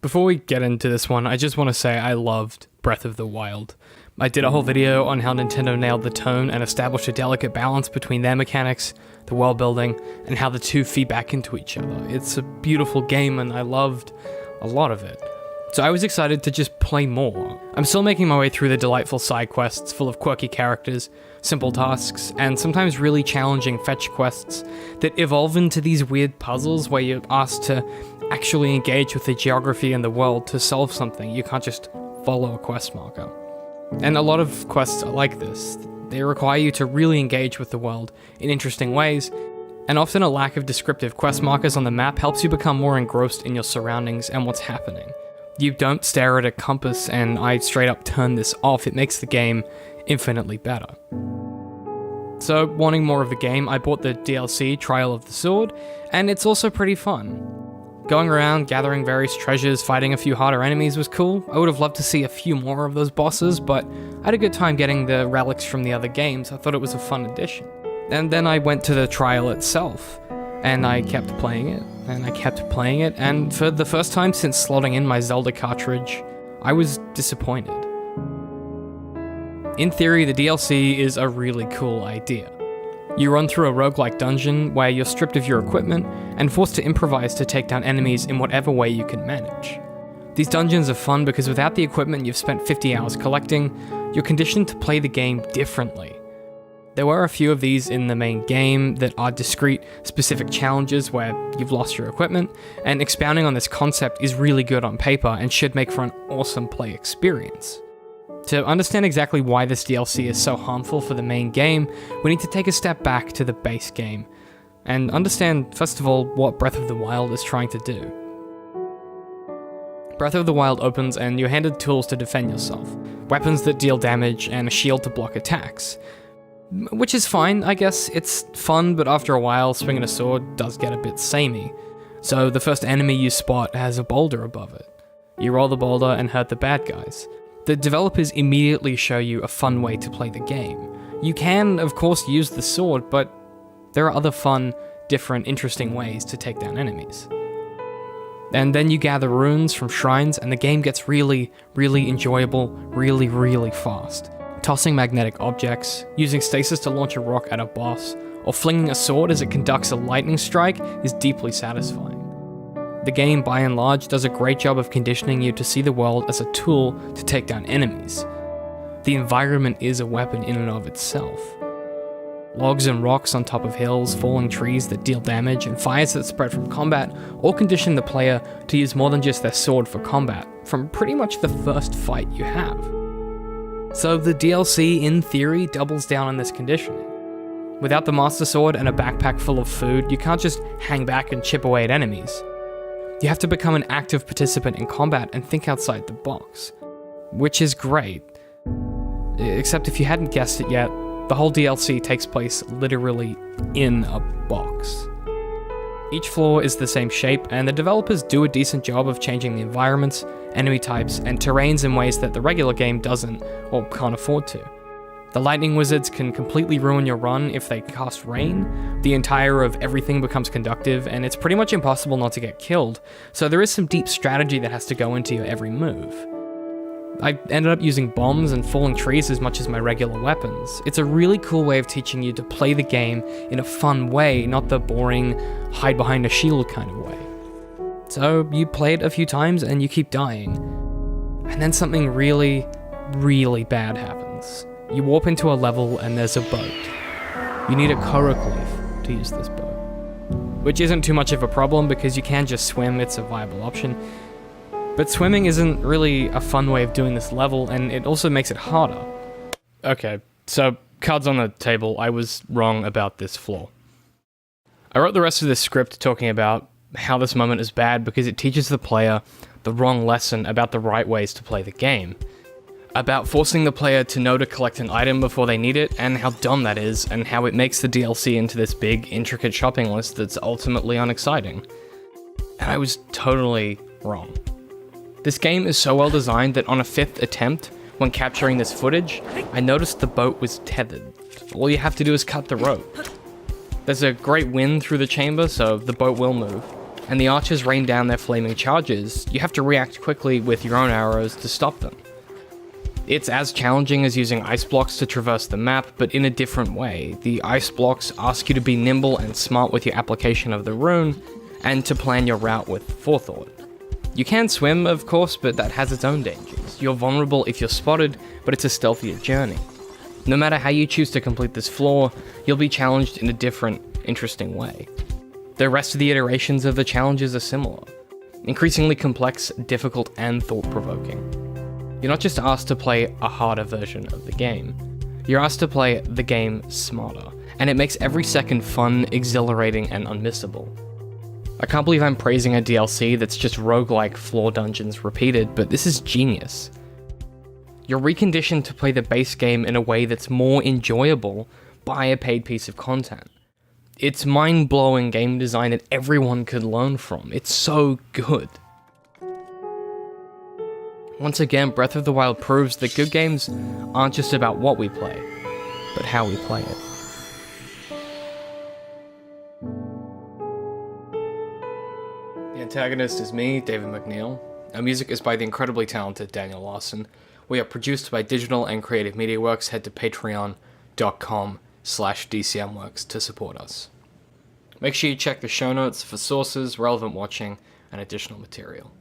Before we get into this one, I just want to say I loved Breath of the Wild. I did a whole video on how Nintendo nailed the tone and established a delicate balance between their mechanics, the world building, and how the two feed back into each other. It's a beautiful game and I loved a lot of it. So I was excited to just play more. I'm still making my way through the delightful side quests full of quirky characters, simple tasks, and sometimes really challenging fetch quests that evolve into these weird puzzles where you're asked to actually engage with the geography and the world to solve something. You can't just follow a quest marker. And a lot of quests are like this. They require you to really engage with the world in interesting ways, and often a lack of descriptive quest markers on the map helps you become more engrossed in your surroundings and what's happening. You don't stare at a compass, and I straight up turn this off. It makes the game infinitely better. So, wanting more of the game, I bought the DLC Trial of the Sword, and it's also pretty fun. Going around, gathering various treasures, fighting a few harder enemies was cool. I would have loved to see a few more of those bosses, but I had a good time getting the relics from the other games. I thought it was a fun addition. And then I went to the trial itself, and I kept playing it, and I kept playing it, and for the first time since slotting in my Zelda cartridge, I was disappointed. In theory, the DLC is a really cool idea. You run through a roguelike dungeon where you're stripped of your equipment and forced to improvise to take down enemies in whatever way you can manage. These dungeons are fun because without the equipment you've spent 50 hours collecting, you're conditioned to play the game differently. There were a few of these in the main game that are discrete, specific challenges where you've lost your equipment, and expounding on this concept is really good on paper and should make for an awesome play experience. To understand exactly why this DLC is so harmful for the main game, we need to take a step back to the base game, and understand, first of all, what Breath of the Wild is trying to do. Breath of the Wild opens and you're handed tools to defend yourself, weapons that deal damage, and a shield to block attacks. Which is fine, I guess. It's fun, but after a while, swinging a sword does get a bit samey. So the first enemy you spot has a boulder above it. You roll the boulder and hurt the bad guys. The developers immediately show you a fun way to play the game. You can, of course, use the sword, but there are other fun, different, interesting ways to take down enemies. And then you gather runes from shrines, and the game gets really, really enjoyable, really, really fast. Tossing magnetic objects, using stasis to launch a rock at a boss, or flinging a sword as it conducts a lightning strike is deeply satisfying. The game, by and large, does a great job of conditioning you to see the world as a tool to take down enemies. The environment is a weapon in and of itself. Logs and rocks on top of hills, falling trees that deal damage, and fires that spread from combat all condition the player to use more than just their sword for combat, from pretty much the first fight you have. So the DLC, in theory, doubles down on this conditioning. Without the Master Sword and a backpack full of food, you can't just hang back and chip away at enemies. You have to become an active participant in combat and think outside the box. Which is great. Except if you hadn't guessed it yet, the whole DLC takes place literally in a box. Each floor is the same shape, and the developers do a decent job of changing the environments, enemy types, and terrains in ways that the regular game doesn't, or can't afford to. The lightning wizards can completely ruin your run if they cast rain, the entire of everything becomes conductive, and it's pretty much impossible not to get killed, so there is some deep strategy that has to go into your every move. I ended up using bombs and falling trees as much as my regular weapons. It's a really cool way of teaching you to play the game in a fun way, not the boring, hide behind a shield kind of way. So you play it a few times and you keep dying. And then something really, really bad happens. You warp into a level and there's a boat. You need a Korok leaf to use this boat. Which isn't too much of a problem because you can just swim, it's a viable option. But swimming isn't really a fun way of doing this level, and it also makes it harder. Okay, so cards on the table, I was wrong about this flaw. I wrote the rest of this script talking about how this moment is bad because it teaches the player the wrong lesson about the right ways to play the game. About forcing the player to know to collect an item before they need it, and how dumb that is, and how it makes the DLC into this big, intricate shopping list that's ultimately unexciting. And I was totally wrong. This game is so well designed that on a 5th attempt, when capturing this footage, I noticed the boat was tethered. All you have to do is cut the rope. There's a great wind through the chamber, so the boat will move. and the archers rain down their flaming charges, you have to react quickly with your own arrows to stop them. It's as challenging as using ice blocks to traverse the map, but in a different way. The ice blocks ask you to be nimble and smart with your application of the rune, and to plan your route with forethought. You can swim, of course, but that has its own dangers. You're vulnerable if you're spotted, but it's a stealthier journey. No matter how you choose to complete this floor, you'll be challenged in a different, interesting way. The rest of the iterations of the challenges are similar. Increasingly complex, difficult, and thought-provoking. You're not just asked to play a harder version of the game. You're asked to play the game smarter, and it makes every second fun, exhilarating, and unmissable. I can't believe I'm praising a DLC that's just roguelike floor dungeons repeated, but this is genius. You're reconditioned to play the base game in a way that's more enjoyable by a paid piece of content. It's mind-blowing game design that everyone could learn from. It's so good. Once again, Breath of the Wild proves that good games aren't just about what we play, but how we play it. The Antagonist is me, David McNeil. Our music is by the incredibly talented Daniel Larson. We are produced by Digital and Creative Media Works. Head to patreon.com/DCMworks to support us. Make sure you check the show notes for sources, relevant watching, and additional material.